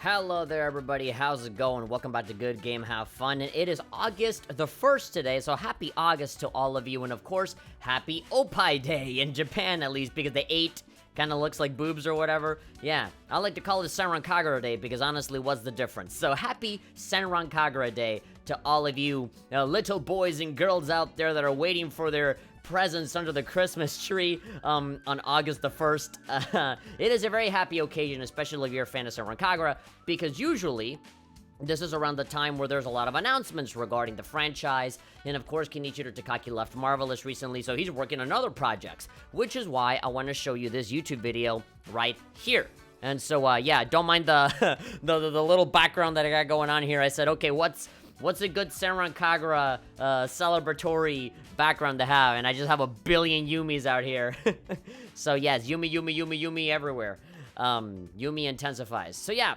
Hello there, everybody. How's it going? Welcome back to Good Game Have Fun. And it is August the 1st today, so happy August to all of you. And of course, happy Oppai Day in Japan, at least, because the 8 kind of looks like boobs or whatever. Yeah, I like to call it Senran Kagura Day because honestly, what's the difference? So happy Senran Kagura Day to all of you little boys and girls out there that are waiting for their presents under the Christmas tree on August the 1st. It is a very happy occasion, especially if you're a fan of Senran Kagura, because usually this is around the time where there's a lot of announcements regarding the franchise, and of course Kenichiro Takaki left Marvelous recently, so he's working on other projects, which is why I want to show you this YouTube video right here. And so, yeah, don't mind the the little background that I got going on here. I said, okay, what's a good Senran Kagura celebratory background to have? And I just have a billion Yumis out here. So yes, Yumi everywhere. Yumi intensifies. So yeah,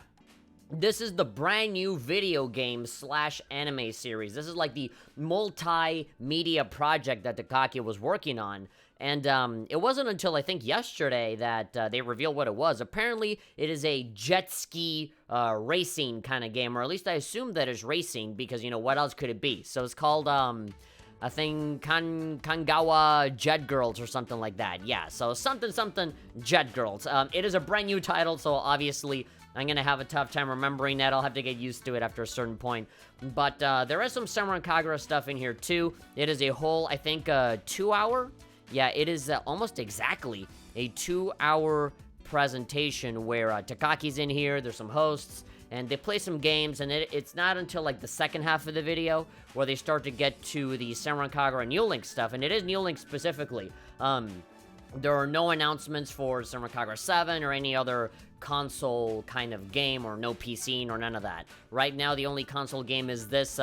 this is the brand new video game slash anime series. This is like the multimedia project that Takaki was working on. And it wasn't until, I think, yesterday that they revealed what it was. Apparently, it is a jet ski racing kind of game, or at least I assume that it's racing, because, you know, what else could it be? So it's called, I think, Kangawa Jet Girls or something like that. Yeah, so something Jet Girls. It is a brand new title, so obviously I'm gonna have a tough time remembering that. I'll have to get used to it after a certain point. But there is some Senran Kagura stuff in here, too. It is a whole, I think, 2-hour... Yeah, it is almost exactly a 2-hour presentation where Takaki's in here, there's some hosts, and they play some games, and it's not until, like, the second half of the video where they start to get to the Senran Kagura New Link stuff, and it is New Link specifically. There are no announcements for Senran Kagura 7 or any other console kind of game, or no PC, or none of that. Right now, the only console game is this,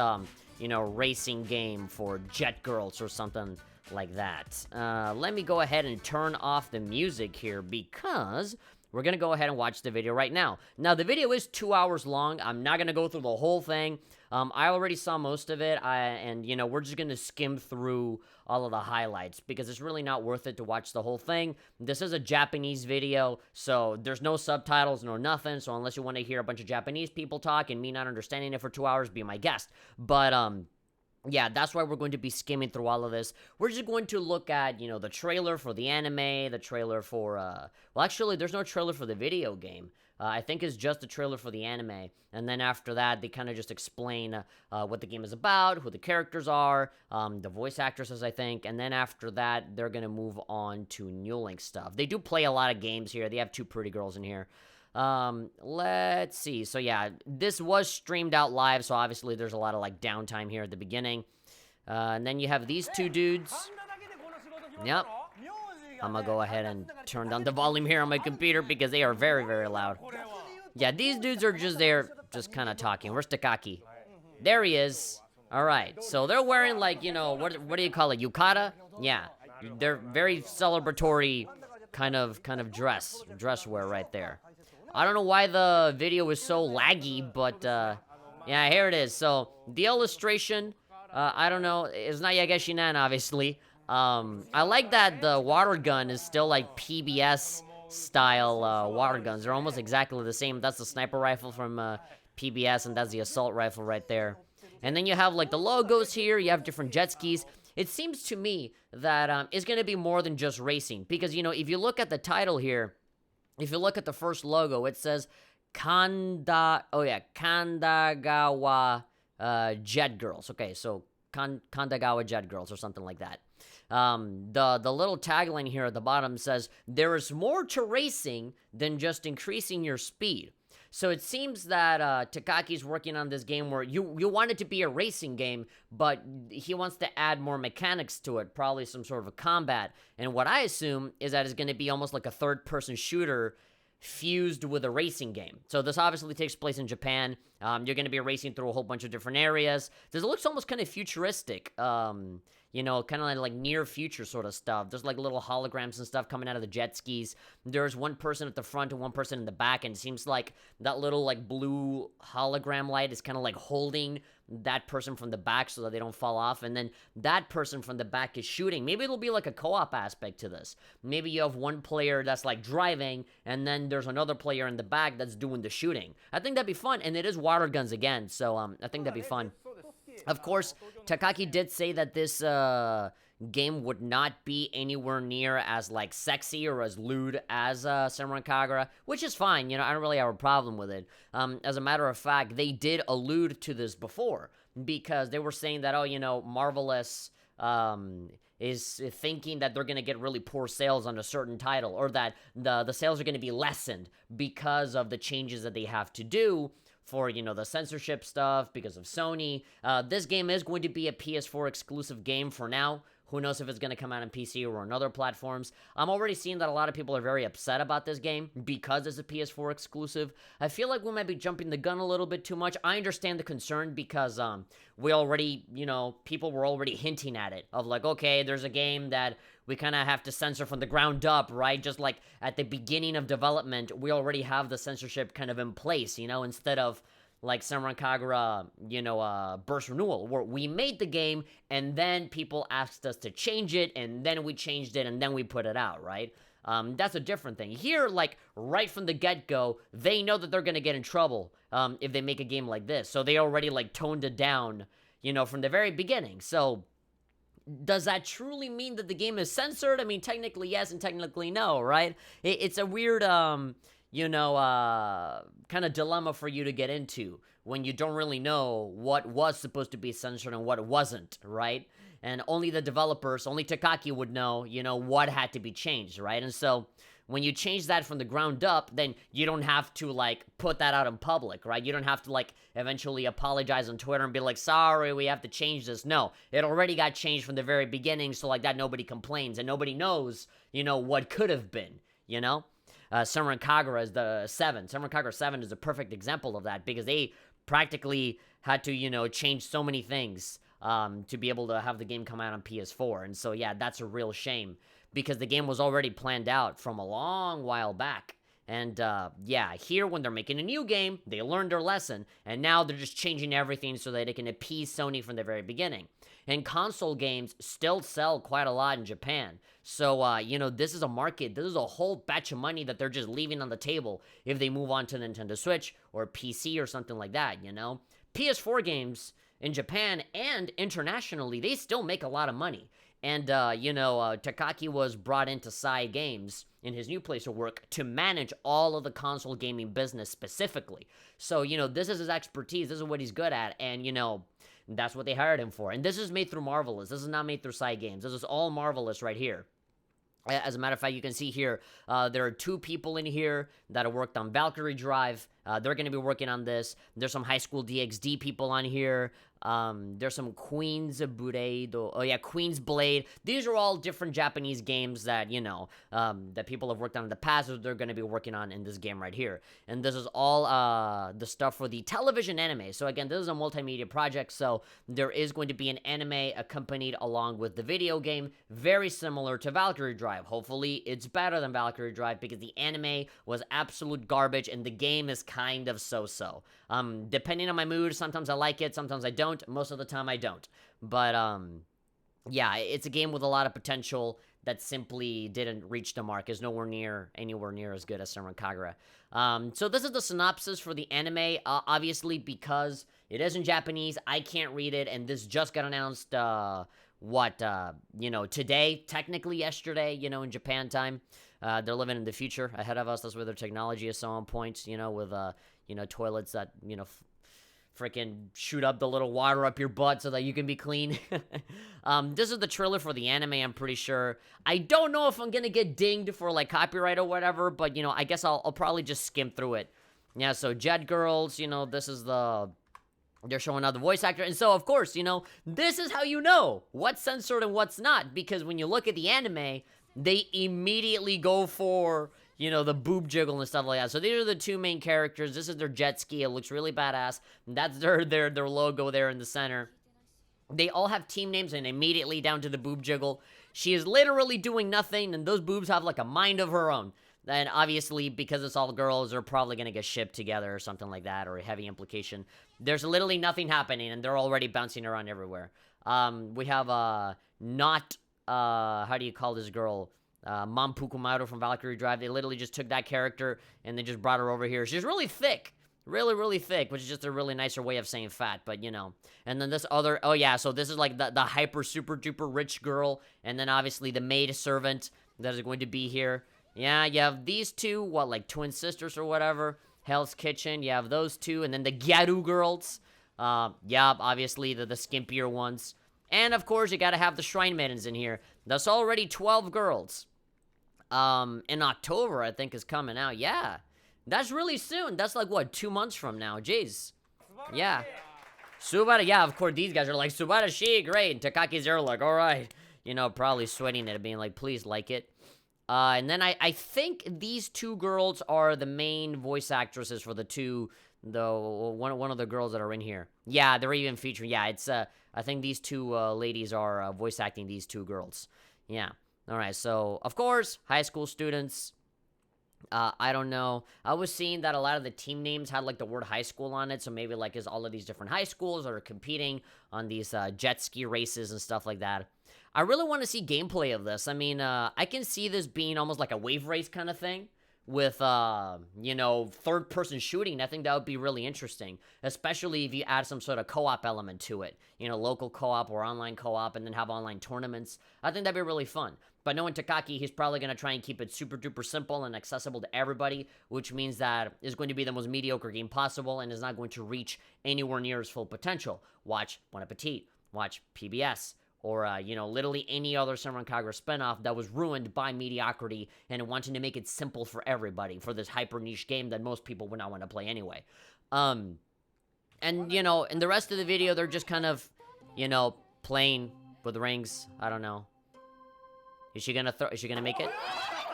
you know, racing game for Jet Girls or something like that. Let me go ahead and turn off the music here because we're gonna go ahead and watch the video right now. Now, the video is 2 hours long. I'm not gonna go through the whole thing. I already saw most of it, and, you know, we're just gonna skim through all of the highlights because it's really not worth it to watch the whole thing. This is a Japanese video, so there's no subtitles, no nothing, so unless you want to hear a bunch of Japanese people talk and me not understanding it for 2 hours, be my guest. But, yeah, that's why we're going to be skimming through all of this. We're just going to look at, you know, the trailer for the anime, the trailer for, well, actually, there's no trailer for the video game. I think it's just the trailer for the anime. And then after that, they kind of just explain what the game is about, who the characters are, the voice actresses, I think. And then after that, they're going to move on to New Link stuff. They do play a lot of games here. They have 2 pretty girls in here. Let's see. So yeah, this was streamed out live, so obviously there's a lot of like downtime here at the beginning. And then you have these 2 dudes. Yep. I'm gonna go ahead and turn down the volume here on my computer because they are very, very loud. Yeah, these dudes are just there, just kind of talking. Where's Takaki? There he is. All right. So they're wearing like, you know, what do you call it? Yukata? Yeah. They're very celebratory kind of dress wear right there. I don't know why the video is so laggy, but, yeah, here it is. So, the illustration, I don't know, it's not Yageshinen, obviously. I like that the water gun is still, like, PBS-style water guns. They're almost exactly the same. That's the sniper rifle from PBS, and that's the assault rifle right there. And then you have, like, the logos here. You have different jet skis. It seems to me that it's going to be more than just racing. Because, you know, if you look at the title here, if you look at the first logo, it says Kandagawa Jet Girls. Okay, so Kandagawa Jet Girls or something like that. The little tagline here at the bottom says, there is more to racing than just increasing your speed. So it seems that Takaki's working on this game where you want it to be a racing game, but he wants to add more mechanics to it, probably some sort of a combat. And what I assume is that it's going to be almost like a third-person shooter fused with a racing game. So this obviously takes place in Japan. You're going to be racing through a whole bunch of different areas. This looks almost kind of futuristic. you know, kind of like near future sort of stuff. There's like little holograms and stuff coming out of the jet skis. There's one person at the front and one person in the back, and it seems like that little like blue hologram light is kind of like holding that person from the back so that they don't fall off, and then that person from the back is shooting. Maybe it'll be like a co-op aspect to this. Maybe you have one player that's like driving, and then there's another player in the back that's doing the shooting. I think that'd be fun, and it is water guns again, so I think that'd be fun. Of course, Takaki did say that this game would not be anywhere near as like sexy or as lewd as Senran Kagura, which is fine. You know, I don't really have a problem with it. As a matter of fact, they did allude to this before because they were saying that, oh, you know, Marvelous is thinking that they're going to get really poor sales on a certain title, or that the sales are going to be lessened because of the changes that they have to do for, you know, the censorship stuff because of Sony. This game is going to be a PS4 exclusive game for now. Who knows if it's going to come out on PC or on other platforms. I'm already seeing that a lot of people are very upset about this game because it's a PS4 exclusive. I feel like we might be jumping the gun a little bit too much. I understand the concern because we already, you know, people were already hinting at it of like, okay, there's a game that we kind of have to censor from the ground up, right? Just like at the beginning of development, we already have the censorship kind of in place, you know, instead of like Senran Kagura, you know, Burst Renewal, where we made the game, and then people asked us to change it, and then we changed it, and then we put it out, right? That's a different thing. Here, like, right from the get-go, they know that they're gonna get in trouble if they make a game like this, so they already, like, toned it down, you know, from the very beginning. So does that truly mean that the game is censored? I mean, technically yes and technically no, right? It's a weird, you know, kind of dilemma for you to get into when you don't really know what was supposed to be censored and what wasn't, right? And only the developers, only Takaki would know, you know, what had to be changed, right? And so when you change that from the ground up, then you don't have to, like, put that out in public, right? You don't have to, like, eventually apologize on Twitter and be like, sorry, we have to change this. No, it already got changed from the very beginning, so like that nobody complains and nobody knows, you know, what could have been, you know? Senran Kagura is the 7. Senran Kagura 7 is a perfect example of that because they practically had to, you know, change so many things to be able to have the game come out on PS4. And so, yeah, that's a real shame because the game was already planned out from a long while back. And, yeah, here when they're making a new game, they learned their lesson, and now they're just changing everything so that they can appease Sony from the very beginning. And console games still sell quite a lot in Japan. So, you know, this is a market, this is a whole batch of money that they're just leaving on the table if they move on to Nintendo Switch or PC or something like that, you know? PS4 games in Japan and internationally, they still make a lot of money. And, you know, Takaki was brought into Sai Games in his new place of work to manage all of the console gaming business specifically. So, you know, this is his expertise. This is what he's good at. And, you know, that's what they hired him for. And this is made through Marvelous. This is not made through Sai Games. This is all Marvelous right here. As a matter of fact, you can see here, there are 2 people in here that have worked on Valkyrie Drive. They're going to be working on this. There's some High School DxD people on here. There's some Queen's Blade. Oh yeah, Queen's Blade. These are all different Japanese games that, you know, that people have worked on in the past, or they're going to be working on in this game right here. And this is all the stuff for the television anime. So again, this is a multimedia project, so there is going to be an anime accompanied along with the video game, very similar to Valkyrie Drive. Hopefully, it's better than Valkyrie Drive because the anime was absolute garbage and the game is kind of so-so. Depending on my mood, sometimes I like it, sometimes I don't. Most of the time, I don't. But, yeah, it's a game with a lot of potential that simply didn't reach the mark. Is anywhere near as good as Senran Kagura. So this is the synopsis for the anime. Obviously, because it is in Japanese, I can't read it, and this just got announced, you know, today, technically yesterday, you know, in Japan time. They're living in the future ahead of us. That's where their technology is so on point, you know, with, you know, toilets that, you know, freaking shoot up the little water up your butt so that you can be clean. This is the trailer for the anime, I'm pretty sure. I don't know if I'm gonna get dinged for, like, copyright or whatever, but, you know, I guess I'll probably just skim through it. Yeah, so Jet Girls, you know, this is they're showing out the voice actor, and so, of course, you know, this is how you know what's censored and what's not, because when you look at the anime, they immediately go for, you know, the boob jiggle and stuff like that. So these are the 2 main characters. This is their jet ski. It looks really badass. That's their logo there in the center. They all have team names, and immediately down to the boob jiggle. She is literally doing nothing, and those boobs have like a mind of her own. And obviously, because it's all girls, they're probably gonna get shipped together or something like that, or a heavy implication. There's literally nothing happening, and they're already bouncing around everywhere. We have not how do you call this girl? Mom Pukumaru from Valkyrie Drive. They literally just took that character and they just brought her over here. She's really thick. Really, really thick, which is just a really nicer way of saying fat, but you know. And then this other, oh yeah, so this is like the hyper super duper rich girl, and then obviously the maid servant that is going to be here. Yeah, you have these two, what, like twin sisters or whatever. Hell's Kitchen, you have those two, and then the Gyaru girls. Yeah, obviously the skimpier ones. And of course, you gotta have the Shrine Maidens in here. That's already 12 girls. In October, I think, is coming out. Yeah. That's really soon. That's like, what, 2 months from now? Jeez. Yeah. Subara, yeah, of course, these guys are like, Subarashi, great. And Takaki's there like, all right. You know, probably sweating it, being like, please like it. And then I think these two girls are the main voice actresses for the two, one of the girls that are in here. Yeah, they're even featuring, yeah, it's, I think these two ladies are voice acting these two girls. Yeah. All right, so, of course, high school students. I don't know. I was seeing that a lot of the team names had like the word high school on it, so maybe like is all of these different high schools that are competing on these jet ski races and stuff like that. I really want to see gameplay of this. I mean, I can see this being almost like a wave race kind of thing with, you know, third-person shooting. I think that would be really interesting, especially if you add some sort of co-op element to it. You know, local co-op or online co-op, and then have online tournaments. I think that'd be really fun. But knowing Takaki, he's probably going to try and keep it super duper simple and accessible to everybody, which means that it's going to be the most mediocre game possible and is not going to reach anywhere near its full potential. Watch Bon Appetit, watch PBS, or, you know, literally any other Senran Kagura spinoff that was ruined by mediocrity and wanting to make it simple for everybody for this hyper niche game that most people would not want to play anyway. And, you know, in the rest of the video, they're just kind of, you know, playing with rings. I don't know. Is she gonna make it?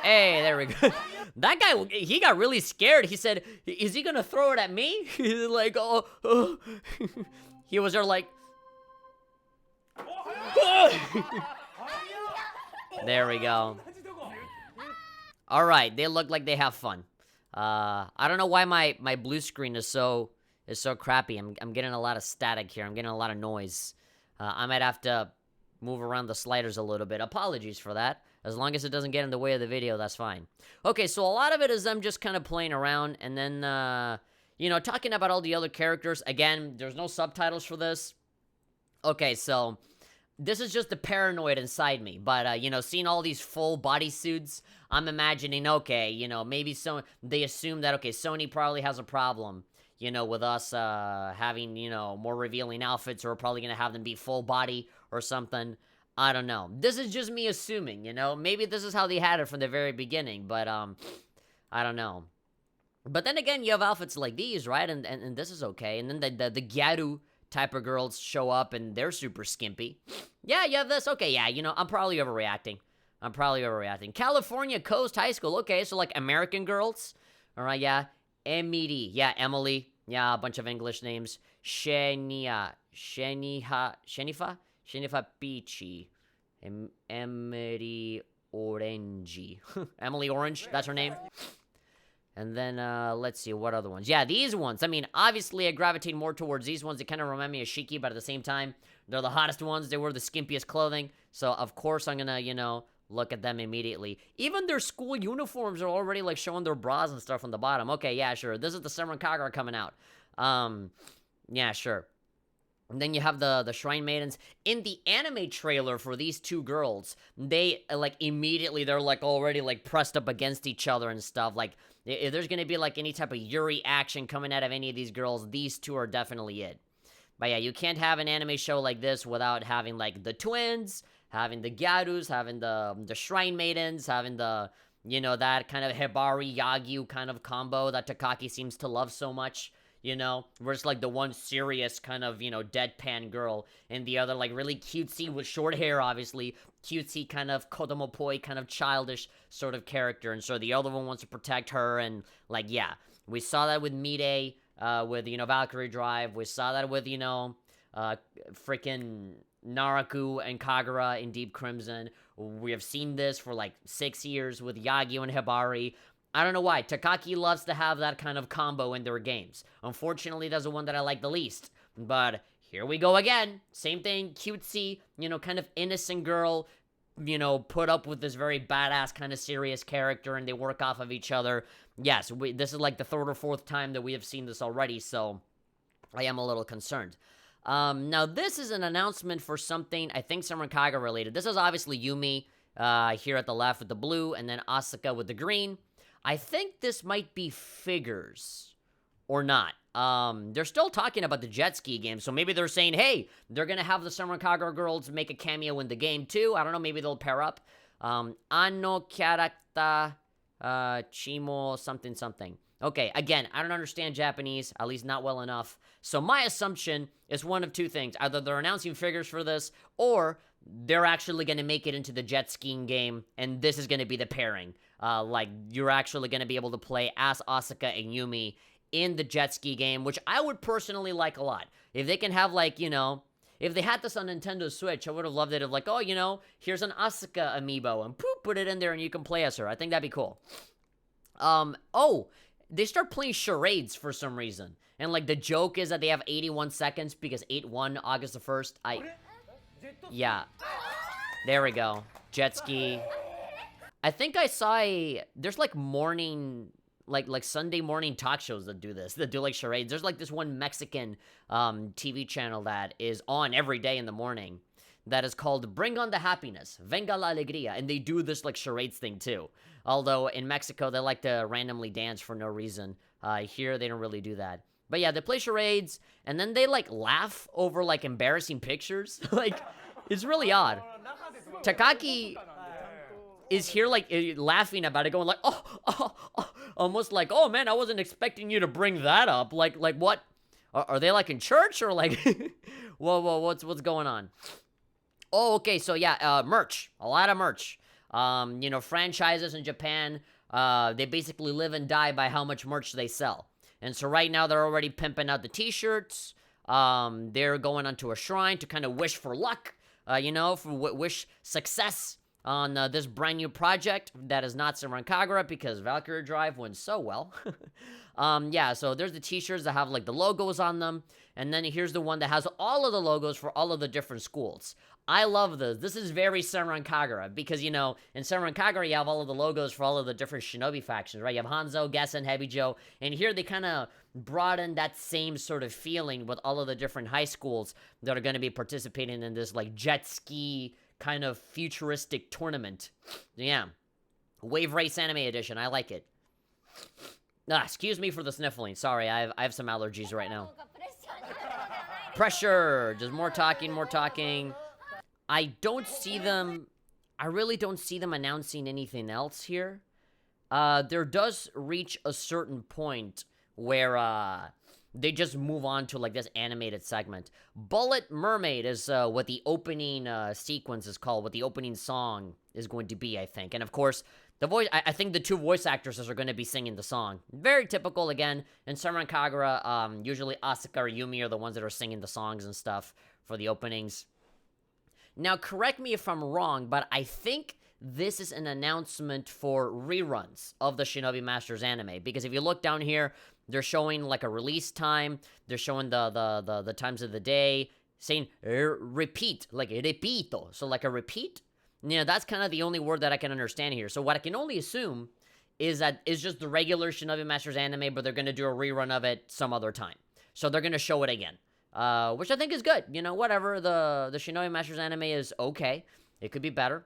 Hey, there we go. That guy, he got really scared. He said, is he gonna throw it at me? He's like, oh. He was there like... There we go. Alright, they look like they have fun. I don't know why my blue screen is so crappy. I'm getting a lot of static here. I'm getting a lot of noise. I might have to move around the sliders a little bit. Apologies for that. As long as it doesn't get in the way of the video, that's fine. Okay, so a lot of it is them just kind of playing around, and then, you know, talking about all the other characters. Again, there's no subtitles for this. Okay, so this is just the paranoid inside me. But, you know, seeing all these full bodysuits, I'm imagining, okay, you know, maybe they assume that, okay, Sony probably has a problem, you know, with us having, you know, more revealing outfits, or we're probably going to have them be full body or something. I don't know. This is just me assuming, you know? Maybe this is how they had it from the very beginning, but, I don't know. But then again, you have outfits like these, right? And this is okay. And then the Gyaru type of girls show up, and they're super skimpy. Yeah, you have this. Okay, yeah, you know, I'm probably overreacting. California Coast High School. Okay, so, like, American girls. All right, yeah. Emily. Yeah, Emily. Yeah, a bunch of English names. Shenifa Peachy. Emily Orangey. Emily Orange, that's her name. And then, let's see, what other ones? Yeah, these ones. I mean, obviously, I gravitate more towards these ones. They kind of remind me of Shiki, but at the same time, they're the hottest ones. They wear the skimpiest clothing. So, of course, I'm gonna, you know, look at them immediately. Even their school uniforms are already, like, showing their bras and stuff on the bottom. Okay, yeah, sure. This is the Senran Kagura coming out. Yeah, sure. And then you have the Shrine Maidens. In the anime trailer for these two girls, they, like, immediately, they're, like, already, like, pressed up against each other and stuff. Like, if there's gonna be, like, any type of Yuri action coming out of any of these girls, these two are definitely it. But yeah, you can't have an anime show like this without having, like, the twins, having the Gyarus, having the Shrine Maidens, having the, you know, that kind of Hibari Yagyu kind of combo that Takaki seems to love so much. You know, where it's like the one serious kind of, you know, deadpan girl, and the other, like, really cutesy with short hair, obviously, cutesy kind of kodomopoi, kind of childish sort of character, and so the other one wants to protect her, and, like, yeah, we saw that with Mide, with, you know, Valkyrie Drive, we saw that with, you know, freaking Naraku and Kagura in Deep Crimson. We have seen this for like 6 years with Yagyu and Hibari. I don't know why. Takaki loves to have that kind of combo in their games. Unfortunately, that's the one that I like the least. But here we go again. Same thing, cutesy, kind of innocent girl, put up with this very badass kind of serious character, and they work off of each other. Yes, this is like the third or fourth time that we have seen this already, so I am a little concerned. Now, this is an announcement for something, I think, Senran Kagura related. This is obviously Yumi here at the left with the blue, and then Asuka with the green. I think this might be figures or not. They're still talking about the jet ski game, so maybe they're saying, hey, they're gonna have the Senran Kagura girls make a cameo in the game too. I don't know, maybe they'll pair up. Anno character chimo something something. Okay, again, I don't understand Japanese, at least not well enough. So my assumption is one of two things. Either they're announcing figures for this, or they're actually going to make it into the jet skiing game, and this is going to be the pairing. Like, you're actually going to be able to play as Asuka and Yumi in the jet ski game, which I would personally like a lot. If they can have, like, if they had this on Nintendo Switch, I would have loved it. Of like, oh, here's an Asuka amiibo, and put it in there, and you can play as her. I think that'd be cool. They start playing charades for some reason. And, like, the joke is that they have 81 seconds because 8-1, August the 1st. Yeah. There we go. Jet ski. I think I saw there's, like, morning, like Sunday morning talk shows that do this, that do, like, charades. There's, like, this one Mexican TV channel that is on every day in the morning that is called Bring on the Happiness, Venga la Alegría, and they do this, like, charades thing, too. Although, in Mexico, they like to randomly dance for no reason. Here, they don't really do that. But yeah, they play charades, and then they, like, laugh over, like, embarrassing pictures. Like, it's really odd. Takaki is here, like, laughing about it, going like, oh, almost like, oh, man, I wasn't expecting you to bring that up. Like what? Are they, like, in church, or, like, whoa, what's going on? Oh, okay, so yeah, merch. A lot of merch. Franchises in Japan, they basically live and die by how much merch they sell. And so right now, they're already pimping out the t-shirts. They're going onto a shrine to kind of wish for luck, wish success on this brand new project that is not Senran Kagura, because Valkyrie Drive went so well. Yeah, so there's the t-shirts that have, like, the logos on them. And then here's the one that has all of the logos for all of the different schools. I love this. This is very Senran Kagura, because, in Senran Kagura, you have all of the logos for all of the different shinobi factions, right? You have Hanzo, Gessen, Heavy Joe, and here they kind of brought in that same sort of feeling with all of the different high schools that are going to be participating in this, like, jet ski kind of futuristic tournament. Yeah. Wave Race Anime Edition. I like it. Excuse me for the sniffling. Sorry, I have some allergies right now. Pressure. Just more talking. I really don't see them announcing anything else here. There does reach a certain point where they just move on to, like, this animated segment. Bullet Mermaid is what the opening sequence is called, what the opening song is going to be, I think. And of course, I think the two voice actresses are going to be singing the song. Very typical, again. In Senran Kagura, usually Asuka or Yumi are the ones that are singing the songs and stuff for the openings. Now, correct me if I'm wrong, but I think this is an announcement for reruns of the Shinobi Masters anime. Because if you look down here, they're showing, like, a release time. They're showing the times of the day, saying repeat, like repito. So, like, a repeat. That's kind of the only word that I can understand here. So what I can only assume is that it's just the regular Shinobi Masters anime, but they're going to do a rerun of it some other time. So they're going to show it again. Which I think is good. Whatever, the Shinobi Masters anime is okay. It could be better.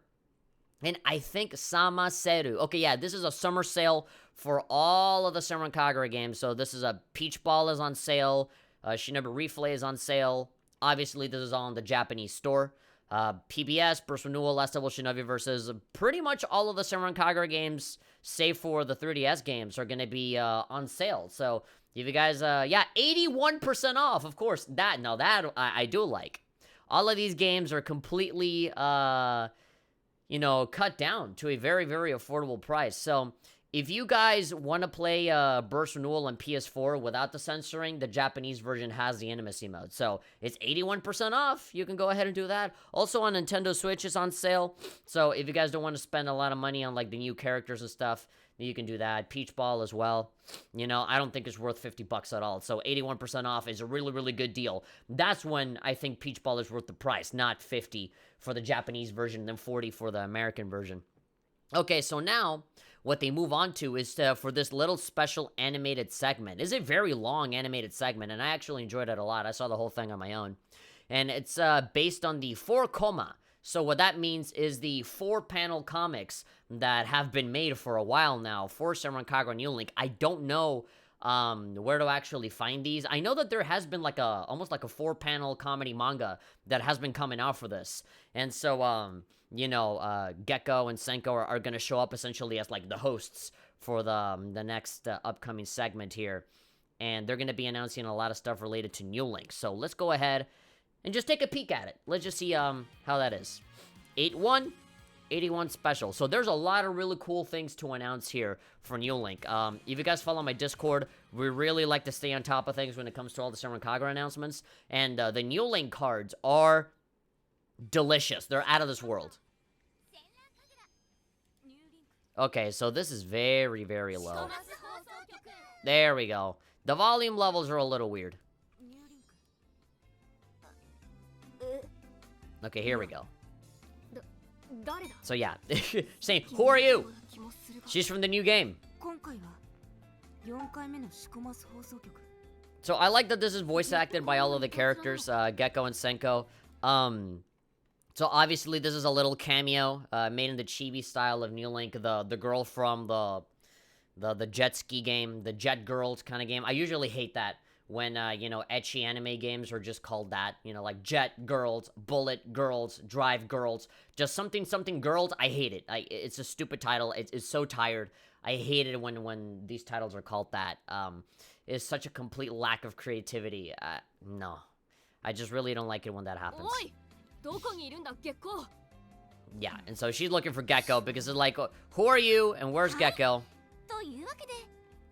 And I think Sama Seru. Okay, yeah, this is a summer sale for all of the Senran Kagura games. So this is a Peach Ball is on sale. Shinobi Reflay is on sale. Obviously, this is all in the Japanese store. PBS, Burst Renewal, Last Level Shinobi versus pretty much all of the Senran Kagura games, save for the 3DS games, are going to be on sale. So if you guys, 81% off, of course. That I do like. All of these games are completely, cut down to a very, very affordable price. So if you guys want to play Burst Renewal on PS4 without the censoring, the Japanese version has the intimacy mode. So it's 81% off. You can go ahead and do that. Also on Nintendo Switch, it's on sale. So if you guys don't want to spend a lot of money on like the new characters and stuff, you can do that. Peach Ball as well. You know, I don't think it's worth 50 bucks at all. So 81% off is a really, really good deal. That's when I think Peach Ball is worth the price, not 50 for the Japanese version and then 40 for the American version. Okay, so now what they move on to is for this little special animated segment. It's a very long animated segment, and I actually enjoyed it a lot. I saw the whole thing on my own. And it's based on the 4-Koma. So what that means is the 4-panel comics that have been made for a while now for Senran Kagura New Link. I don't know where to actually find these. I know that there has been like almost like a 4-panel comedy manga that has been coming out for this. And so, you know, Gecko and Senko are going to show up essentially as like the hosts for the next upcoming segment here. And they're going to be announcing a lot of stuff related to New Link. So let's go ahead and just take a peek at it. Let's just see how that is. 8-1. 81 special. So there's a lot of really cool things to announce here for New Link. If you guys follow my Discord, we really like to stay on top of things when it comes to all the Senran Kagura announcements. And the New Link cards are delicious. They're out of this world. Okay, so this is very, very low. There we go. The volume levels are a little weird. Okay, here we go. So yeah, saying, who are you? She's from the new game. So I like that this is voice acted by all of the characters, Gecko and Senko. So obviously this is a little cameo, made in the chibi style of New Link, the girl from the jet ski game, the Jet Girls kind of game. I usually hate that when, you know, ecchi anime games are just called that, you know, like Jet Girls, Bullet Girls, Drive Girls, just something girls. I hate it. It's a stupid title. It's so tired. I hate it when these titles are called that. It's such a complete lack of creativity. No. I just really don't like it when that happens. Yeah, and so she's looking for Gecko because it's like, who are you and where's Gecko?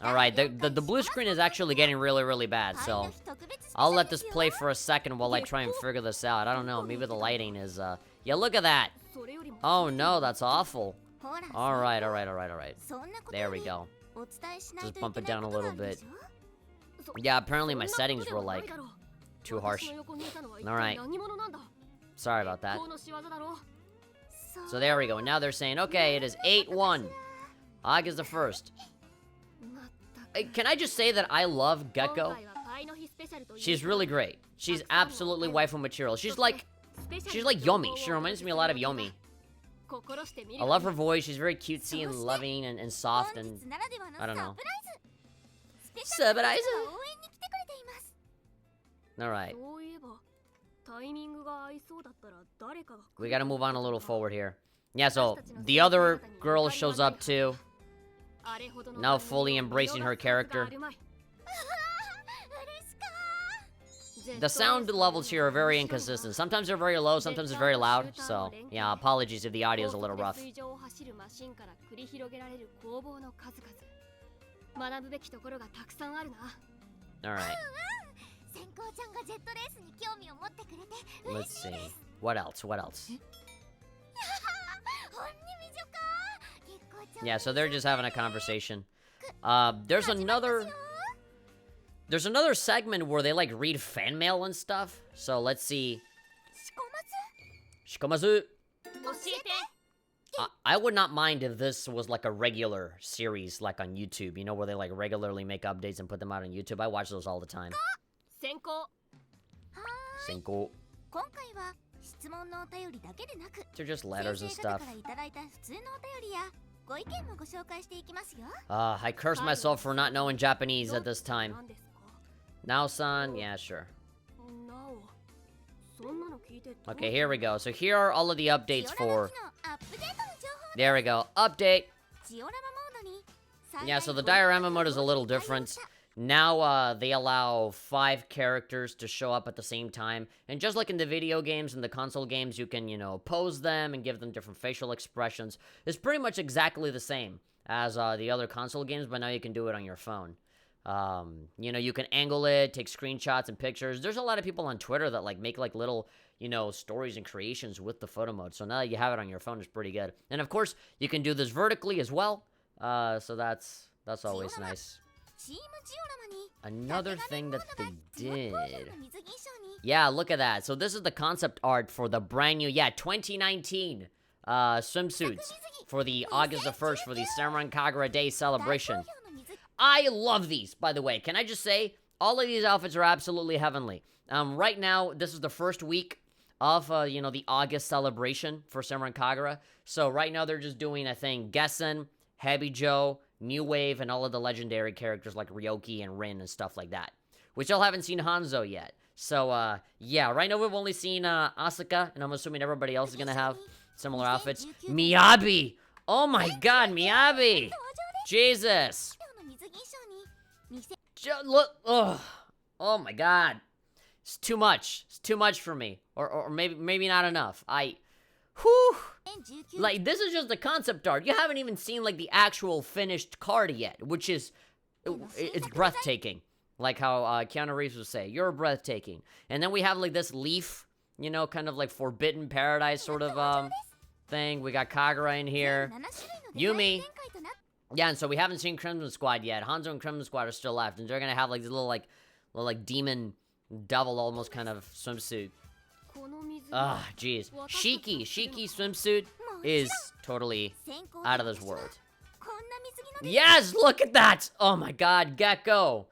Alright, the blue screen is actually getting really, really bad, so I'll let this play for a second while I try and figure this out. I don't know, maybe the lighting is, yeah, look at that! Oh no, that's awful. Alright. There we go. Just bump it down a little bit. Yeah, apparently my settings were, like, too harsh. Alright. Sorry about that. So there we go, now they're saying, okay, it is 8-1. August the 1st. Can I just say that I love Gecko? She's really great. She's absolutely waifu material. She's like Yomi. She reminds me a lot of Yomi. I love her voice. She's very cutesy and loving and soft and I don't know. Surprise! Alright. We gotta move on a little forward here. Yeah, so the other girl shows up too. Now fully embracing her character. The sound levels here are very inconsistent. Sometimes they're very low, sometimes it's very loud. So, yeah, apologies if the audio is a little rough. Alright. Let's see. What else? Yeah, so they're just having a conversation. There's another segment where they, like, read fan mail and stuff. So, let's see. Shikomazu! I would not mind if this was, like, a regular series, like, on YouTube. You know, where they, like, regularly make updates and put them out on YouTube. I watch those all the time. Senko. They're just letters and stuff. I curse myself for not knowing Japanese at this time. Now-san? Yeah, sure. Okay, here we go. So here are all of the updates for... There we go. Update! Yeah, so the diorama mode is a little different. Now, they allow 5 characters to show up at the same time. And just like in the video games and the console games, you can, you know, pose them and give them different facial expressions. It's pretty much exactly the same as the other console games, but now you can do it on your phone. You know, you can angle it, take screenshots and pictures. There's a lot of people on Twitter that like make like little, you know, stories and creations with the photo mode. So now that you have it on your phone, it's pretty good. And of course, you can do this vertically as well. So that's always nice. Another thing that they did. Yeah, look at that. So this is the concept art for the brand new, 2019 swimsuits for the August the 1st for the Senran Kagura Day celebration. I love these, by the way. Can I just say, all of these outfits are absolutely heavenly. Right now, this is the first week of, you know, the August celebration for Senran Kagura. So right now, they're just doing, I think, Gessen, Heavy Joe, New Wave, and all of the legendary characters like Ryoki and Rin and stuff like that. We still haven't seen Hanzo yet. So, yeah, right now we've only seen Asuka, and I'm assuming everybody else is going to have similar outfits. Miyabi! Oh my god, Miyabi! Jesus! Look, oh my god. It's too much. It's too much for me. Or maybe not enough. Whew. Like, this is just the concept art. You haven't even seen, like, the actual finished card yet, which is, it's breathtaking. Like how Keanu Reeves would say, you're breathtaking. And then we have, like, this leaf, you know, kind of like Forbidden Paradise sort of, thing. We got Kagura in here. Yumi. Yeah, and so we haven't seen Crimson Squad yet. Hanzo and Crimson Squad are still left, and they're gonna have, like, this little demon devil almost kind of swimsuit. Ah, jeez. Shiki swimsuit is totally out of this world. Yes, look at that! Oh my god, Gecko.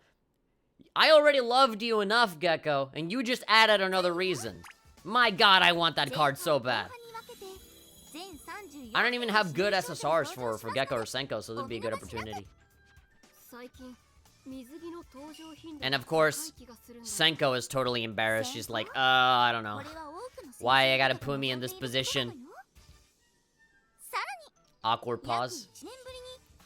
I already loved you enough, Gecko, and you just added another reason. My god, I want that card so bad. I don't even have good SSRs for Gecko or Senko, so this would be a good opportunity. And of course, Senko is totally embarrassed. She's like, I don't know. Why I gotta put me in this position? Awkward pause.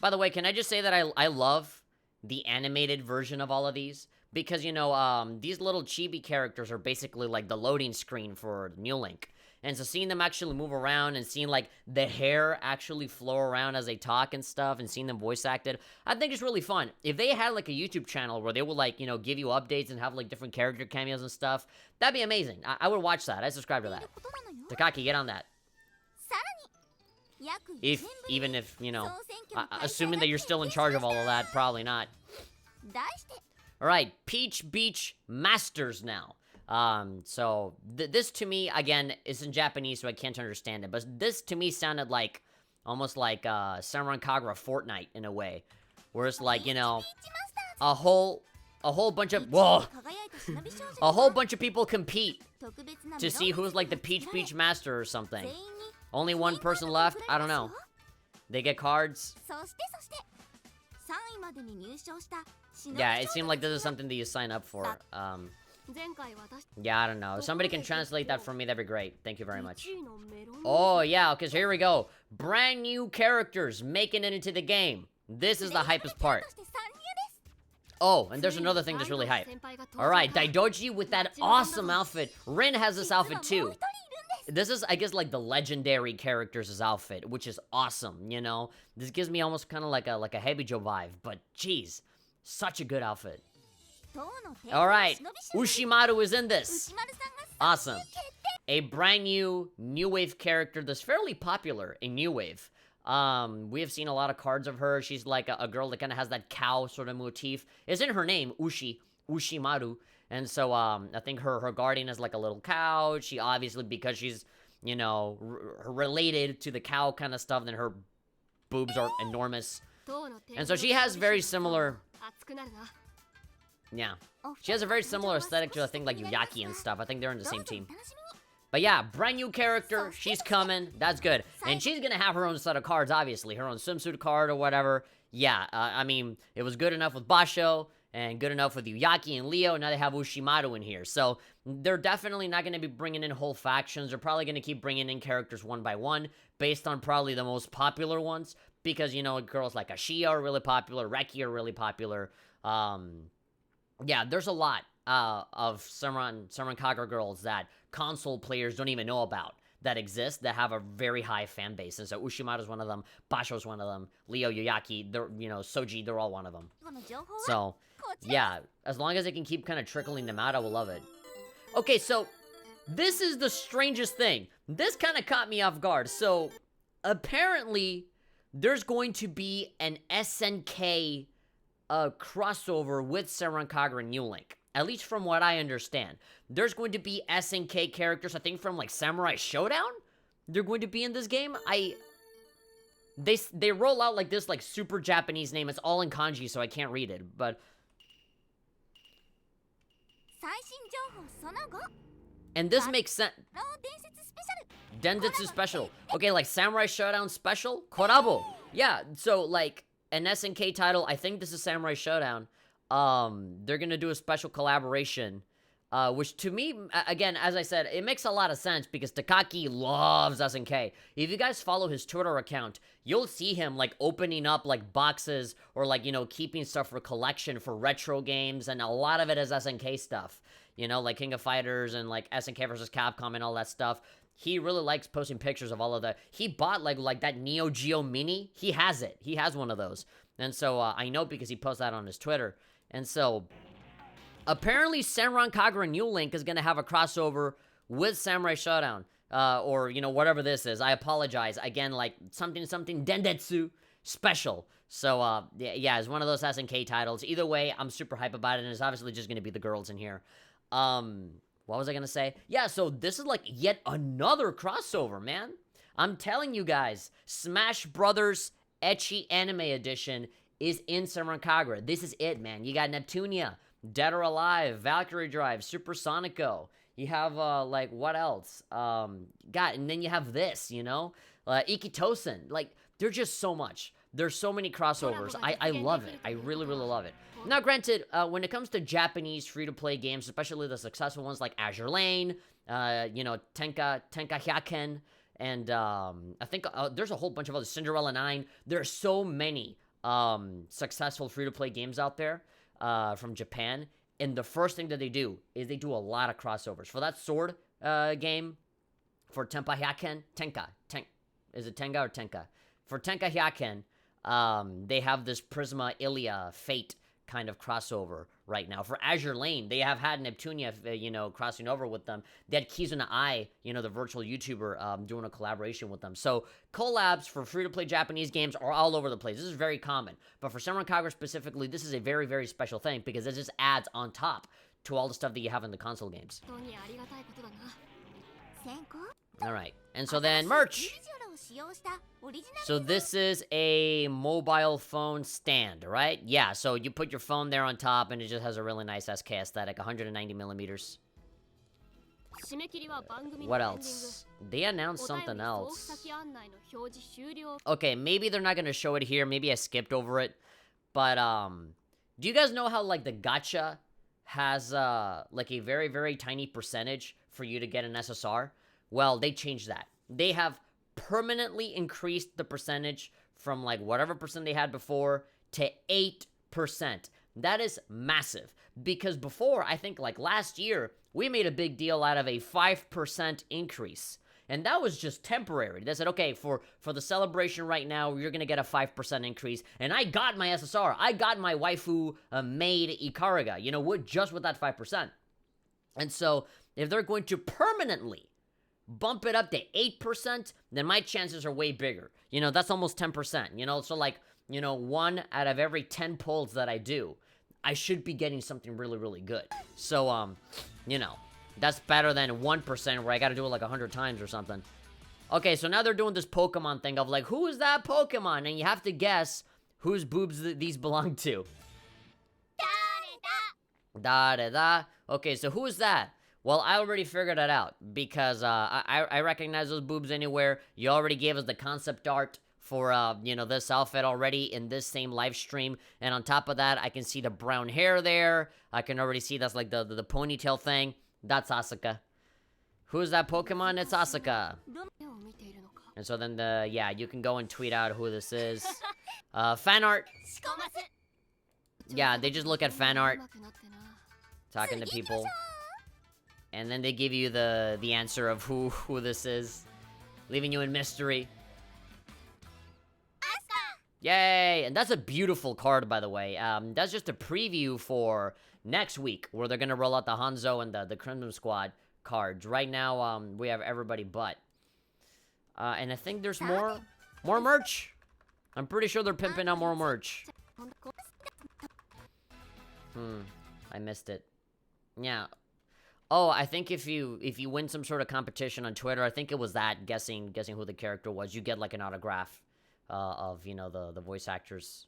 By the way, can I just say that I love the animated version of all of these? Because, you know, these little chibi characters are basically like the loading screen for New Link. And so seeing them actually move around and seeing, like, the hair actually flow around as they talk and stuff and seeing them voice acted, I think it's really fun. If they had, like, a YouTube channel where they would, like, you know, give you updates and have, like, different character cameos and stuff, that'd be amazing. I would watch that. I subscribe to that. Takaki, get on that. Even if, you know, assuming that you're still in charge of all of that, probably not. Alright, Peach Beach Masters now. So this to me, again, is in Japanese, so I can't understand it. But this to me sounded like, almost like, Senran Kagura Fortnite in a way. Where it's like, you know, a whole bunch of, a whole bunch of people compete to see who's like the Peach Beach Master or something. Only one person left? I don't know. They get cards. Yeah, it seemed like this is something that you sign up for. Yeah, I don't know. If somebody can translate that for me, that'd be great. Thank you very much. Oh, yeah, because here we go. Brand new characters making it into the game. This is the hypest part. Oh, and there's another thing that's really hype. Alright, Daidoji with that awesome outfit. Rin has this outfit too. This is, I guess, like the legendary characters' outfit, which is awesome, you know? This gives me almost kind of like a Heavy Joe vibe, but jeez, such a good outfit. Alright, Ushimaru is in this. Awesome. A brand new New Wave character that's fairly popular in New Wave. We have seen a lot of cards of her. She's like a girl that kind of has that cow sort of motif. It's in her name, Ushimaru. And so, I think her guardian is like a little cow. She obviously, because she's, you know, related to the cow kind of stuff, then her boobs are enormous. And so she has very similar... Yeah. She has a very similar aesthetic to, I think, like Yuyaki and stuff. I think they're in the same team. But yeah, brand new character. She's coming. That's good. And she's gonna have her own set of cards, obviously. Her own swimsuit card or whatever. Yeah, I mean, it was good enough with Basho and good enough with Yuyaki and Leo. Now they have Ushimaru in here. So they're definitely not going to be bringing in whole factions. They're probably going to keep bringing in characters one by one based on probably the most popular ones. Because, you know, girls like Ashiya are really popular. Reki are really popular. Yeah, there's a lot of Senran Kagura girls that console players don't even know about that exist that have a very high fan base. And so Ushimaru's one of them, Basho's one of them, Leo Yoyaki, they're, Soji, they're all one of them. So, yeah, as long as it can keep kind of trickling them out, I will love it. Okay, so this is the strangest thing. This kind of caught me off guard. So, apparently, there's going to be an SNK crossover with Senran Kagura and New Link. At least from what I understand. There's going to be SNK characters, I think from like Samurai Showdown? They're going to be in this game? They roll out like this like super Japanese name. It's all in kanji, so I can't read it, but... And this makes sense. Densetsu special. Okay, like Samurai Showdown special? Korabo. Yeah, so like an SNK title, I think this is Samurai Showdown. They're gonna do a special collaboration, which to me, again, as I said, it makes a lot of sense because Takaki loves SNK. If you guys follow his Twitter account, you'll see him, like, opening up, like, boxes or, like, keeping stuff for collection for retro games, and a lot of it is SNK stuff, like King of Fighters and, like, SNK versus Capcom and all that stuff. He really likes posting pictures of all of that. He bought, like that Neo Geo Mini. He has it. He has one of those. And so, I know because he posts that on his Twitter. And so, apparently Senran Kagura New Link is going to have a crossover with Samurai Showdown. Or, whatever this is. I apologize. Again, like, something Dendetsu special. So, yeah, it's one of those SNK titles. Either way, I'm super hype about it, and it's obviously just going to be the girls in here. What was I going to say? Yeah, so this is, like, yet another crossover, man. I'm telling you guys, Smash Brothers Ecchi Anime Edition is in Senran Kagura. This is it, man. You got Neptunia, Dead or Alive, Valkyrie Drive, Supersonico. You have, like, what else? God, and then you have this, Ikitosen. Like, there's just so much. There's so many crossovers. I love it. I really, really love it. Now, granted, when it comes to Japanese free-to-play games, especially the successful ones like Azure Lane, Tenka Hyaken, and I think there's a whole bunch of others, Cinderella 9. There are so many successful free-to-play games out there from Japan, and the first thing that they do is they do a lot of crossovers. For that sword game, for Tenka Hyaken, is it Tenga or Tenka? For Tenka Hyaken, they have this Prisma Ilia Fate kind of crossover right now. For Azure Lane, they have had Neptunia, crossing over with them. They had Kizuna Ai, the virtual YouTuber, doing a collaboration with them. So collabs for free-to-play Japanese games are all over the place. This is very common. But for Senran Kagura specifically, this is a very, very special thing because it just adds on top to all the stuff that you have in the console games. Alright, and so then merch! So this is a mobile phone stand, right? Yeah, so you put your phone there on top and it just has a really nice SK aesthetic, 190 millimeters. What else? They announced something else. Okay, maybe they're not gonna show it here, maybe I skipped over it. But, do you guys know how, like, the gacha has, like, a very, very tiny percentage for you to get an SSR? Well, they changed that. They have permanently increased the percentage from like whatever percent they had before to 8%. That is massive because before, I think like last year, we made a big deal out of a 5% increase. And that was just temporary. They said, okay, for the celebration right now, you're going to get a 5% increase. And I got my SSR. I got my waifu maid Ikariga, just with that 5%. And so if they're going to permanently bump it up to 8%, then my chances are way bigger. That's almost 10%, so like, 1 out of every 10 polls that I do, I should be getting something really, really good. So, that's better than 1% where I gotta do it like 100 times or something. Okay, so now they're doing this Pokemon thing of like, who is that Pokemon? And you have to guess whose boobs these belong to. Da-da-da. Okay, so who is that? Well, I already figured it out, because I recognize those boobs anywhere. You already gave us the concept art for, this outfit already in this same live stream. And on top of that, I can see the brown hair there. I can already see that's like the ponytail thing. That's Asuka. Who's that Pokemon? It's Asuka. And so then, you can go and tweet out who this is. Fan art. Yeah, they just look at fan art. Talking to people. And then they give you the answer of who this is. leaving you in mystery. Yay! And that's a beautiful card, by the way. That's just a preview for next week, where they're gonna roll out the Hanzo and the Crimson Squad cards. Right now, we have everybody but. And I think there's more merch. I'm pretty sure they're pimping out more merch. I missed it. Yeah. Oh, I think if you win some sort of competition on Twitter, I think it was that, guessing who the character was, you get like an autograph of, you know, the voice actors.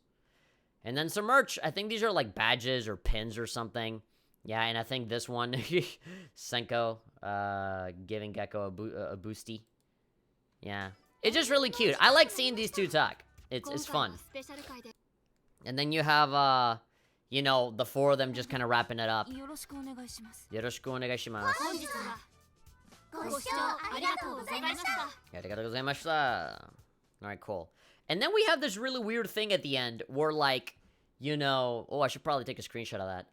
And then some merch. I think these are like badges or pins or something. Yeah, and I think this one, Senko, giving Gecko a boosty. Yeah. It's just really cute. I like seeing these two talk. It's fun. And then you have, you know, the four of them just kind of wrapping it up. Yoroshiku onegaishimasu. Arigatou gozaimashita. Alright, cool. And then we have this really weird thing at the end where, like, you know... Oh, I should probably take a screenshot of that.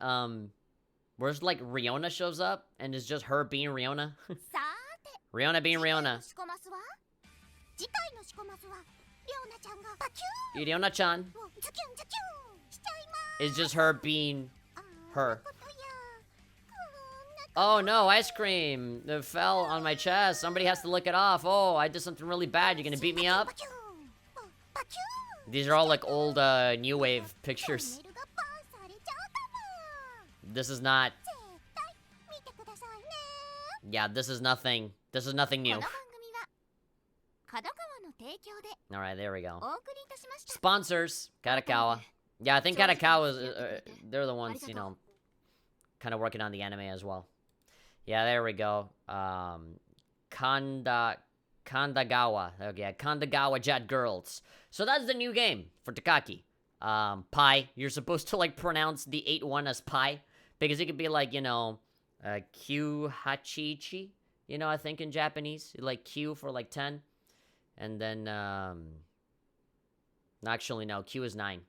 Where it's like Riona shows up and it's just her being Riona. Riona being Riona. Riona-chan is just her being her. Oh no, ice cream! It fell on my chest. Somebody has to lick it off. Oh, I did something really bad. You're gonna beat me up? These are all like old new wave pictures. This is not... Yeah, this is nothing. This is nothing new. Alright, there we go. Sponsors, Karakawa. Yeah, I think Karakawa is, they're the ones, you know, kind of working on the anime as well. Yeah, there we go. Kandagawa. Okay, Kandagawa Jet Girls. So that's the new game for Takaki. Pi. You're supposed to, like, pronounce the 8-1 as Pi. Because it could be, like, you know, Q-Hachichi. You know, I think in Japanese. Like, Q for, like, 10. And then, actually, no. Q is 9.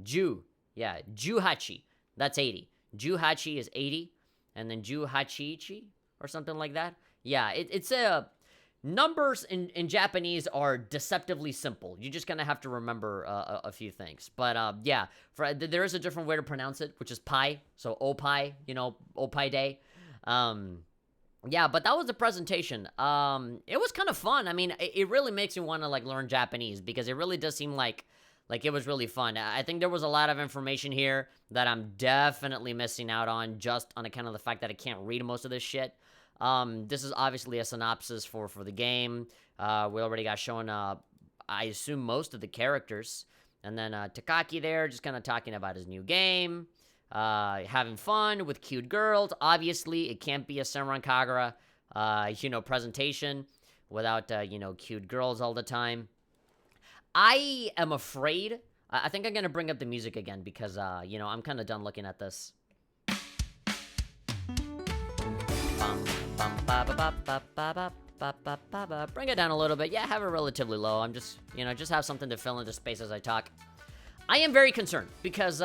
Ju. Yeah, Juhachi. That's 80. Juhachi is 80. And then Juhachichi or something like that. Yeah, it's a... Numbers in Japanese are deceptively simple. You just kind of have to remember a few things. But, yeah, there is a different way to pronounce it, which is Pi. So, Oppai, you know, Oppai Day. Yeah, but that was the presentation. It was kind of fun. I mean, it really makes you want to, like, learn Japanese because it really does seem like it was really fun. I think there was a lot of information here that I'm definitely missing out on just on account of the fact that I can't read most of this shit. This is obviously a synopsis for the game. We already got shown, I assume, most of the characters. And then Takaki there just kind of talking about his new game. Having fun with cute girls. Obviously, it can't be a Senran Kagura, you know, presentation without, you know, cute girls all the time. I am afraid. I think I'm going to bring up the music again because, you know, I'm kind of done looking at this. Bring it down a little bit. Yeah, have it relatively low. I'm just, you know, just have something to fill into space as I talk. I am very concerned because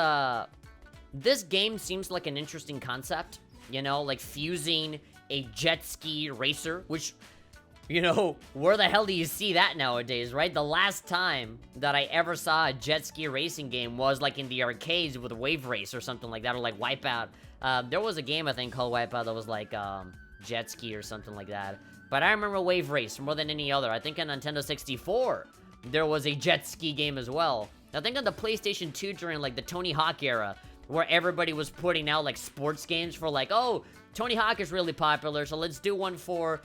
this game seems like an interesting concept. You know, like fusing a jet ski racer, which, you know, where the hell do you see that nowadays, right? The last time that I ever saw a jet ski racing game was like in the arcades with Wave Race or something like that, or like Wipeout. There was a game, I think, called Wipeout that was like jet ski or something like that. But I remember Wave Race more than any other. I think on Nintendo 64, there was a jet ski game as well. I think on the PlayStation 2 during like the Tony Hawk era, where everybody was putting out like sports games for like, oh, Tony Hawk is really popular, so let's do one for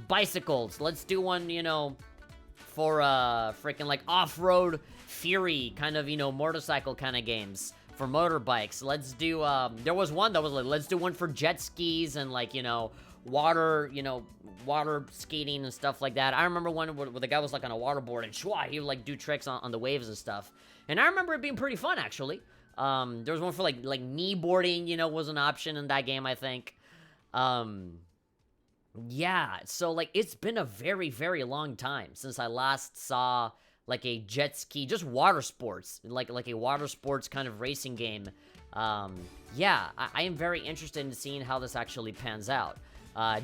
bicycles. Let's do one, you know, for freaking like off-road fury kind of, you know, motorcycle kind of games for motorbikes. Let's do there was one that was like, let's do one for jet skis and like, you know, water skating and stuff like that. I remember one where the guy was like on a waterboard and shwa, he would like do tricks on the waves and stuff. And I remember it being pretty fun actually. There was one for like kneeboarding, you know, was an option in that game, I think. Yeah, so like it's been a very, very long time since I last saw like a jet ski, just water sports, like a water sports kind of racing game. Yeah, I am very interested in seeing how this actually pans out.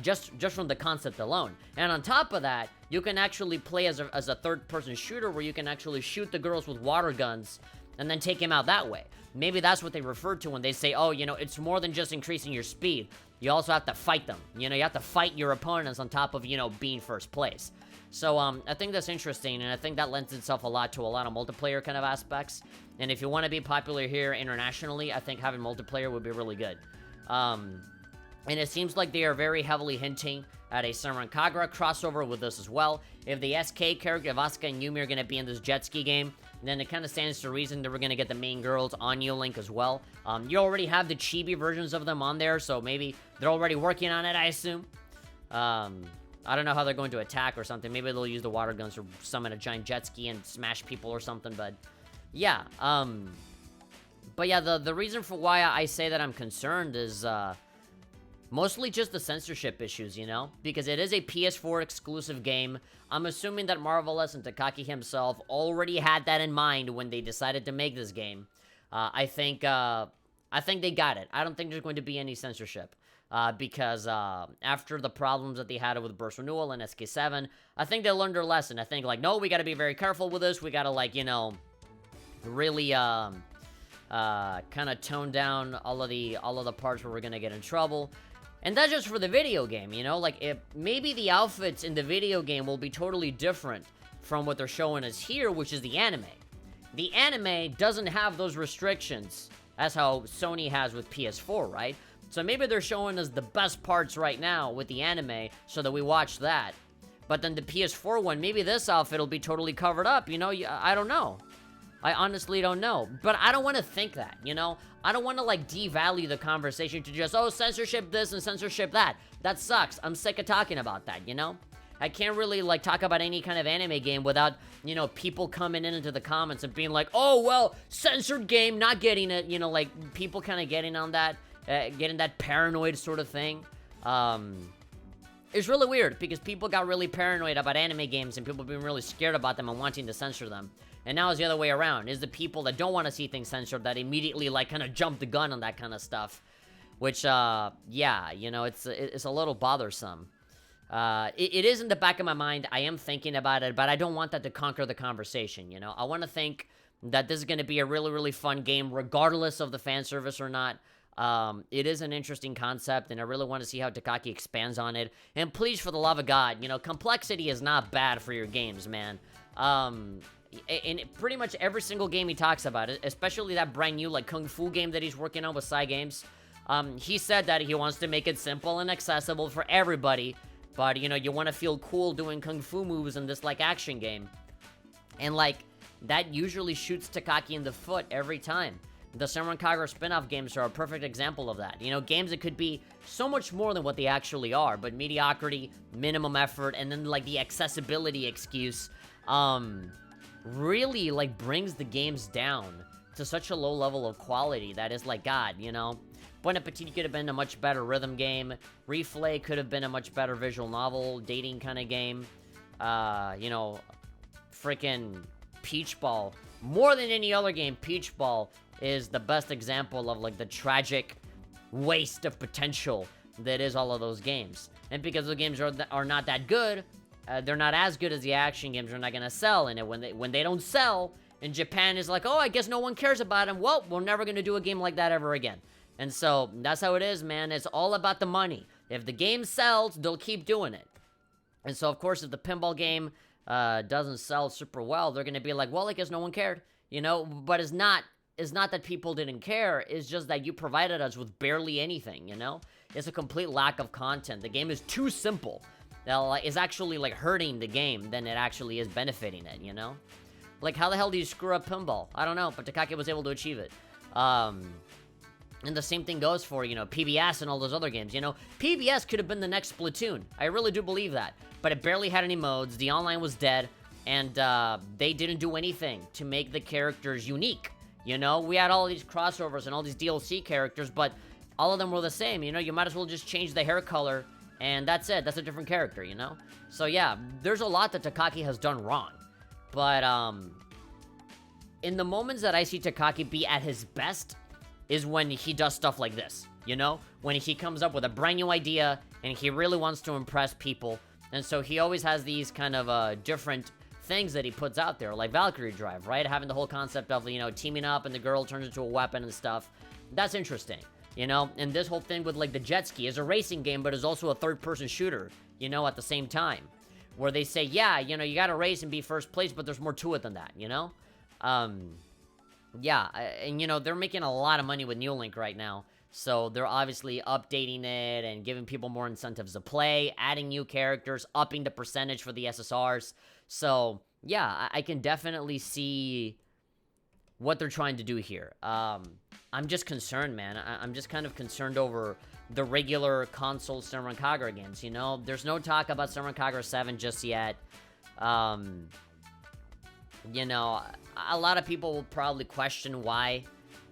just from the concept alone. And on top of that, you can actually play as a third-person shooter where you can actually shoot the girls with water guns and then take him out that way. Maybe that's what they refer to when they say, oh, you know, it's more than just increasing your speed. You also have to fight them. You know, you have to fight your opponents on top of, you know, being first place. So, I think that's interesting, and I think that lends itself a lot to a lot of multiplayer kind of aspects. And if you want to be popular here internationally, I think having multiplayer would be really good. And it seems like they are very heavily hinting at a Senran Kagura crossover with this as well. If the SK character, if Asuka and Yumi are going to be in this jet ski game, then it kind of stands to reason that we're going to get the main girls on Link as well. You already have the chibi versions of them on there, so maybe they're already working on it, I assume. I don't know how they're going to attack or something. Maybe they'll use the water guns or summon a giant jet ski and smash people or something, but yeah. But yeah, the reason for why I say that I'm concerned is mostly just the censorship issues, you know? Because it is a PS4 exclusive game. I'm assuming that Marvelous and Takaki himself already had that in mind when they decided to make this game. I think they got it. I don't think there's going to be any censorship. Because after the problems that they had with Burst Renewal and SK7, I think they learned their lesson. I think, like, no, we gotta be very careful with this. We gotta, like, you know, really, kind of tone down all of the parts where we're gonna get in trouble. And that's just for the video game, you know? Like, maybe the outfits in the video game will be totally different from what they're showing us here, which is the anime. The anime doesn't have those restrictions as how Sony has with PS4, right? So maybe they're showing us the best parts right now with the anime so that we watch that. But then the PS4 one, maybe this outfit will be totally covered up, you know? I don't know. I honestly don't know. But I don't want to think that, you know? I don't want to, like, devalue the conversation to just, oh, censorship this and censorship that. That sucks. I'm sick of talking about that, you know? I can't really, like, talk about any kind of anime game without, you know, people coming into the comments and being like, oh, well, censored game, not getting it. You know, like, people kind of getting on that. Getting that paranoid sort of thing. It's really weird because people got really paranoid about anime games and people being really scared about them and wanting to censor them. And now it's the other way around. It's the people that don't want to see things censored that immediately, like, kind of jump the gun on that kind of stuff. Which, yeah, you know, it's a little bothersome. It is in the back of my mind. I am thinking about it, but I don't want that to conquer the conversation, you know? I want to think that this is going to be a really, really fun game regardless of the fan service or not. It is an interesting concept, and I really want to see how Takaki expands on it. And please, for the love of God, you know, complexity is not bad for your games, man. In pretty much every single game he talks about it, especially that brand new, like, Kung Fu game that he's working on with Psy Games, he said that he wants to make it simple and accessible for everybody, but, you know, you want to feel cool doing Kung Fu moves in this, like, action game. And, like, that usually shoots Takaki in the foot every time. The Senran Kagura spin-off games are a perfect example of that. You know, games that could be so much more than what they actually are, but mediocrity, minimum effort, and then, like, the accessibility excuse, really, like, brings the games down to such a low level of quality that is, like, God, you know? Bon Appetit could have been a much better rhythm game. Reflay could have been a much better visual novel, dating kind of game. You know, freaking Peach Ball. More than any other game, Peach Ball is the best example of, like, the tragic waste of potential that is all of those games. And because the games are not that good, they're not as good as the action games, they're not gonna sell. And when they don't sell, and Japan is like, oh, I guess no one cares about them, well, we're never gonna do a game like that ever again. And so, that's how it is, man. It's all about the money. If the game sells, they'll keep doing it. And so, of course, if the pinball game doesn't sell super well, they're gonna be like, well, I guess no one cared. You know, but it's not that people didn't care, it's just that you provided us with barely anything, you know? It's a complete lack of content. The game is too simple. It's actually, like, hurting the game than it actually is benefiting it, you know? Like, how the hell do you screw up pinball? I don't know, but Takaki was able to achieve it. And the same thing goes for, you know, PBS and all those other games, you know? PBS could have been the next Splatoon. I really do believe that. But it barely had any modes, the online was dead, and they didn't do anything to make the characters unique. You know, we had all these crossovers and all these DLC characters, but all of them were the same, you know? You might as well just change the hair color, and that's it. That's a different character, you know? So, yeah, there's a lot that Takaki has done wrong. But, in the moments that I see Takaki be at his best is when he does stuff like this. you know? When he comes up with a brand new idea, and he really wants to impress people. And so he always has these kind of, different things that he puts out there, like Valkyrie Drive, right? Having the whole concept of, you know, teaming up and the girl turns into a weapon and stuff. That's interesting, you know? And this whole thing with, like, the jet ski is a racing game, but is also a third-person shooter, you know, at the same time. Where they say, yeah, you know, you gotta race and be first place, but there's more to it than that, you know? Yeah, and, you know, they're making a lot of money with New Link right now. So they're obviously updating it and giving people more incentives to play, adding new characters, upping the percentage for the SSRs. So, yeah, I can definitely see what they're trying to do here. I'm just concerned, man. I'm just kind of concerned over the regular console Senran Kagura games, you know? There's no talk about Senran Kagura 7 just yet. You know, a lot of people will probably question why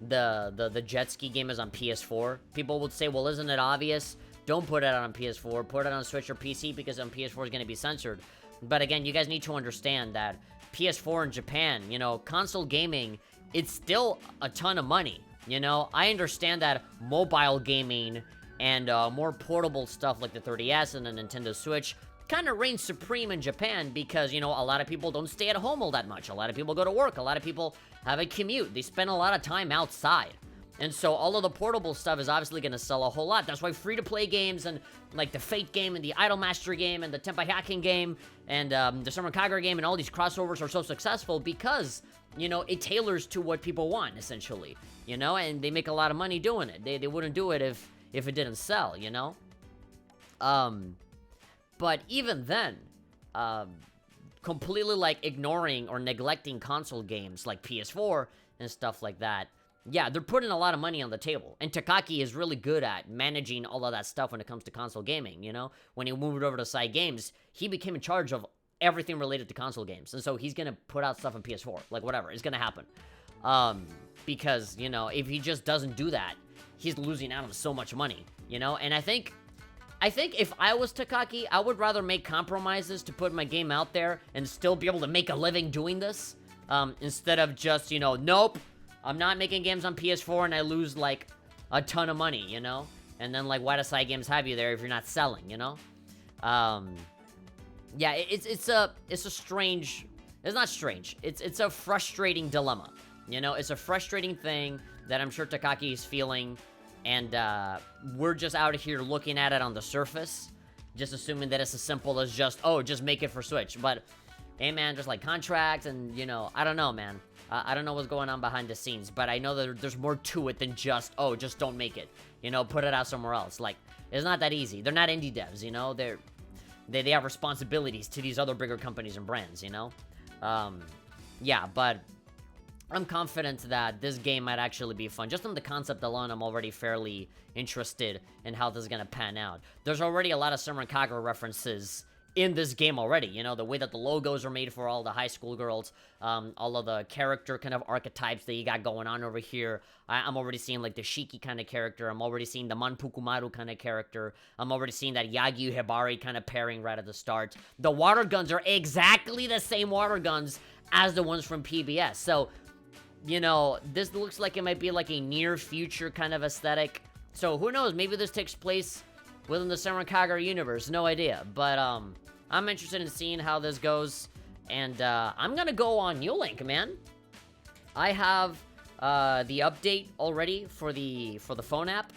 the jet ski game is on PS4. People would say, well, isn't it obvious? Don't put it on PS4. Put it on Switch or PC because on PS4 is going to be censored. But again, you guys need to understand that PS4 in Japan, you know, console gaming, it's still a ton of money. You know, I understand that mobile gaming and more portable stuff like the 3DS and the Nintendo Switch kind of reigns supreme in Japan because, you know, a lot of people don't stay at home all that much. A lot of people go to work. A lot of people have a commute. They spend a lot of time outside. And so all of the portable stuff is obviously going to sell a whole lot. That's why free-to-play games and, like, the Fate game and the Idolmaster game and the Tenpai Hacking game and the Senran Kagura game and all these crossovers are so successful because, you know, it tailors to what people want, essentially. You know, and they make a lot of money doing it. They wouldn't do it if it didn't sell, you know? But even then, completely, like, ignoring or neglecting console games like PS4 and stuff like that, yeah, they're putting a lot of money on the table. And Takaki is really good at managing all of that stuff when it comes to console gaming, you know? When he moved over to Side Games, he became in charge of everything related to console games. And so he's gonna put out stuff on PS4. Like, whatever. It's gonna happen. Because, you know, if he just doesn't do that, he's losing out on so much money, you know? And I think if I was Takaki, I would rather make compromises to put my game out there and still be able to make a living doing this, instead of just, you know, nope, I'm not making games on PS4 and I lose, like, a ton of money, you know? And then, like, why does Side Games have you there if you're not selling, you know? Yeah, it's a strange, it's not strange, it's a frustrating dilemma, you know? It's a frustrating thing that I'm sure Takaki is feeling, and we're just out here looking at it on the surface, just assuming that it's as simple as just, oh, just make it for Switch. But, hey, man, there's, like, contracts and, you know, I don't know, man. I don't know what's going on behind the scenes, but I know that there's more to it than just, oh, just don't make it. You know, put it out somewhere else. Like, it's not that easy. They're not indie devs, you know? They have responsibilities to these other bigger companies and brands, you know? Yeah, but I'm confident that this game might actually be fun. Just on the concept alone, I'm already fairly interested in how this is gonna pan out. There's already a lot of Senran Kagura references in this game already, you know, the way that the logos are made for all the high school girls, all of the character kind of archetypes that you got going on over here. I'm already seeing, like, the Shiki kind of character. I'm already seeing the Manpukumaru kind of character. I'm already seeing that Yagyu Hibari kind of pairing right at the start. The water guns are exactly the same water guns as the ones from PBS. So, you know, this looks like it might be like a near future kind of aesthetic. So who knows? Maybe this takes place within the Senran Kagura universe. No idea. But, I'm interested in seeing how this goes, and I'm gonna go on New Link, man. I have the update already for the phone app,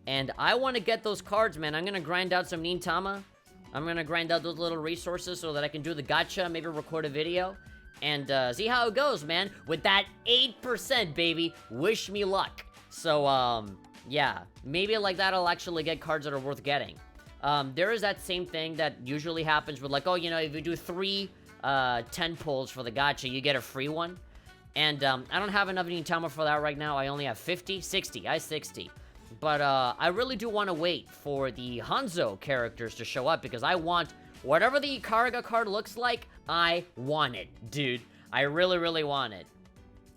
and I want to get those cards, man. I'm gonna grind out some Nintama. I'm gonna grind out those little resources so that I can do the gacha, maybe record a video, and see how it goes, man. With that 8%, baby. Wish me luck. So, yeah, maybe like that I'll actually get cards that are worth getting. There is that same thing that usually happens with, like, oh, you know, if you do 3 10 pulls for the gacha, you get a free one. And I don't have enough Nintama for that right now. I only have 60. I have 60. But I really do want to wait for the Hanzo characters to show up, because I want whatever the Ikariga card looks like. I want it, dude. I really, really want it.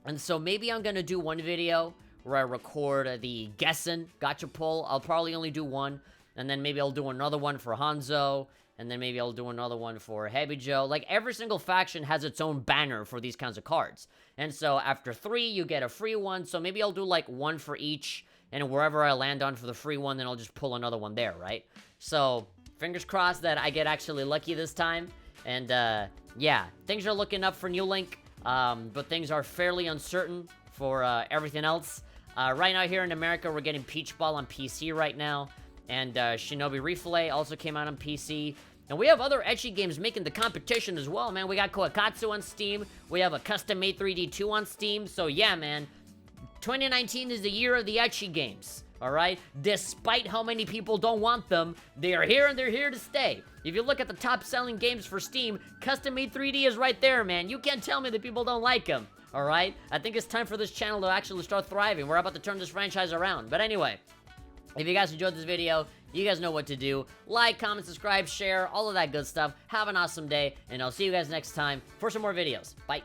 And so maybe I'm gonna do one video where I record the Gessen gacha pull. I'll probably only do one. And then maybe I'll do another one for Hanzo. And then maybe I'll do another one for Hebijo. Like, every single faction has its own banner for these kinds of cards. And so after 3, you get a free one. So maybe I'll do, like, one for each. and wherever I land on for the free one, then I'll just pull another one there, right? So, fingers crossed that I get actually lucky this time. And, yeah, things are looking up for New Link, but things are fairly uncertain for everything else. Right now here in America, we're getting Peach Ball on PC right now, and Shinobi Refillet also came out on PC. And we have other ecchi games making the competition as well, man. We got Koakatsu on Steam. We have a custom-made 3D 2 on Steam. So yeah, man, 2019 is the year of the ecchi games, all right? Despite how many people don't want them, they are here and they're here to stay. If you look at the top-selling games for Steam, custom-made 3D is right there, man. You can't tell me that people don't like them, all right? I think it's time for this channel to actually start thriving. We're about to turn this franchise around. But anyway, if you guys enjoyed this video, you guys know what to do. Like, comment, subscribe, share, all of that good stuff. Have an awesome day, and I'll see you guys next time for some more videos. Bye.